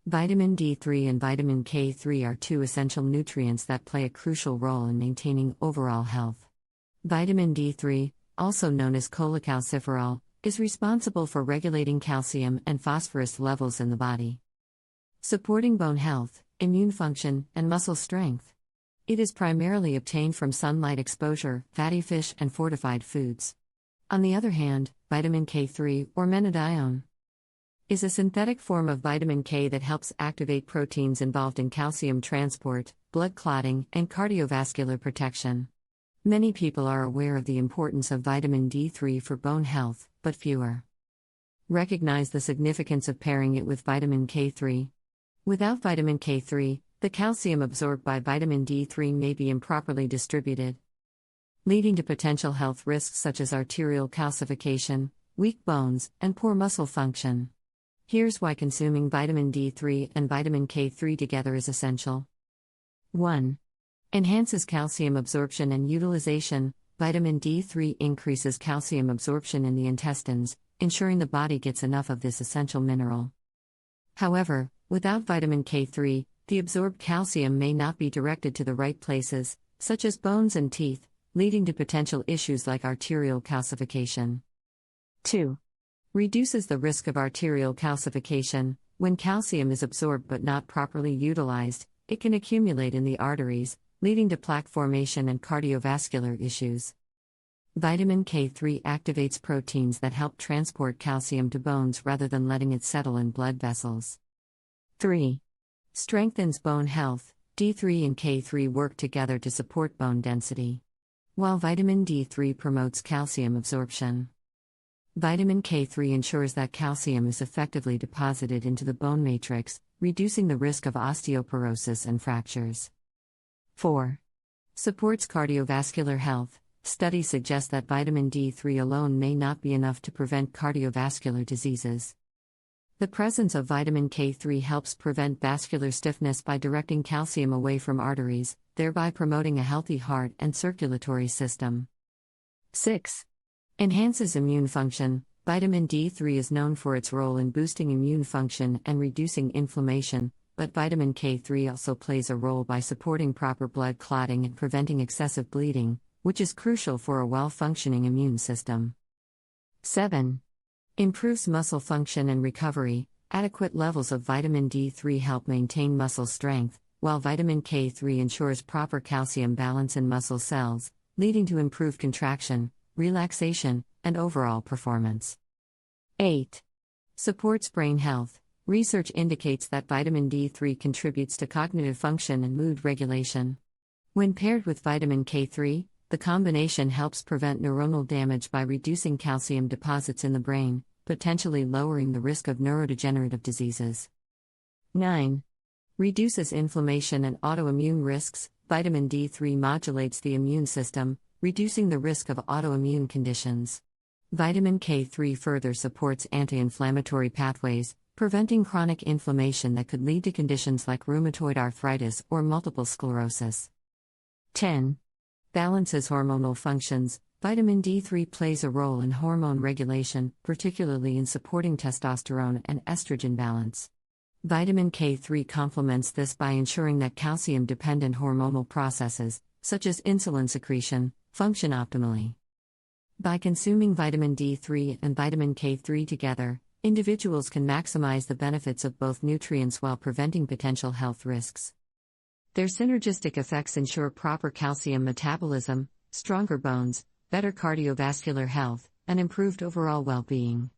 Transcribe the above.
Vitamin D3 and vitamin K3 are two essential nutrients that play a crucial role in maintaining overall health. Vitamin D3, also known as cholecalciferol, is responsible for regulating calcium and phosphorus levels in the body, supporting bone health, immune function, and muscle strength. It is primarily obtained from sunlight exposure, fatty fish, and fortified foods. On the other hand, vitamin K3, or menadione, is a synthetic form of vitamin K that helps activate proteins involved in calcium transport, blood clotting, and cardiovascular protection. Many people are aware of the importance of vitamin D3 for bone health, but fewer recognize the significance of pairing it with vitamin K3. Without vitamin K3, the calcium absorbed by vitamin D3 may be improperly distributed, leading to potential health risks such as arterial calcification, weak bones, and poor muscle function. Here's why consuming vitamin D3 and vitamin K3 together is essential. 1. Enhances calcium absorption and utilization. Vitamin D3 increases calcium absorption in the intestines, ensuring the body gets enough of this essential mineral. However, without vitamin K3, the absorbed calcium may not be directed to the right places, such as bones and teeth, leading to potential issues like arterial calcification. 2. Reduces the risk of arterial calcification. When calcium is absorbed but not properly utilized, it can accumulate in the arteries, leading to plaque formation and cardiovascular issues. Vitamin K3 activates proteins that help transport calcium to bones rather than letting it settle in blood vessels. 3. Strengthens bone health. D3 and K3 work together to support bone density, while vitamin D3 promotes calcium absorption. Vitamin K3 ensures that calcium is effectively deposited into the bone matrix, reducing the risk of osteoporosis and fractures. 4. Supports cardiovascular health. Studies suggest that vitamin D3 alone may not be enough to prevent cardiovascular diseases. The presence of vitamin K3 helps prevent vascular stiffness by directing calcium away from arteries, thereby promoting a healthy heart and circulatory system. 6. Enhances immune function. Vitamin D3 is known for its role in boosting immune function and reducing inflammation, but vitamin K3 also plays a role by supporting proper blood clotting and preventing excessive bleeding, which is crucial for a well-functioning immune system. 7. Improves muscle function and recovery. Adequate levels of vitamin D3 help maintain muscle strength, while vitamin K3 ensures proper calcium balance in muscle cells, leading to improved contraction, relaxation, and overall performance. 8. Supports brain health. Research indicates that vitamin D3 contributes to cognitive function and mood regulation. When paired with vitamin K3, the combination helps prevent neuronal damage by reducing calcium deposits in the brain, potentially lowering the risk of neurodegenerative diseases. 9. Reduces inflammation and autoimmune risks. Vitamin D3 modulates the immune system, reducing the risk of autoimmune conditions. Vitamin K3 further supports anti-inflammatory pathways, preventing chronic inflammation that could lead to conditions like rheumatoid arthritis or multiple sclerosis. 10. Balances hormonal functions. Vitamin D3 plays a role in hormone regulation, particularly in supporting testosterone and estrogen balance. Vitamin K3 complements this by ensuring that calcium-dependent hormonal processes, such as insulin secretion, function optimally. By consuming vitamin D3 and vitamin K3 together, individuals can maximize the benefits of both nutrients while preventing potential health risks. Their synergistic effects ensure proper calcium metabolism, stronger bones, better cardiovascular health, and improved overall well-being.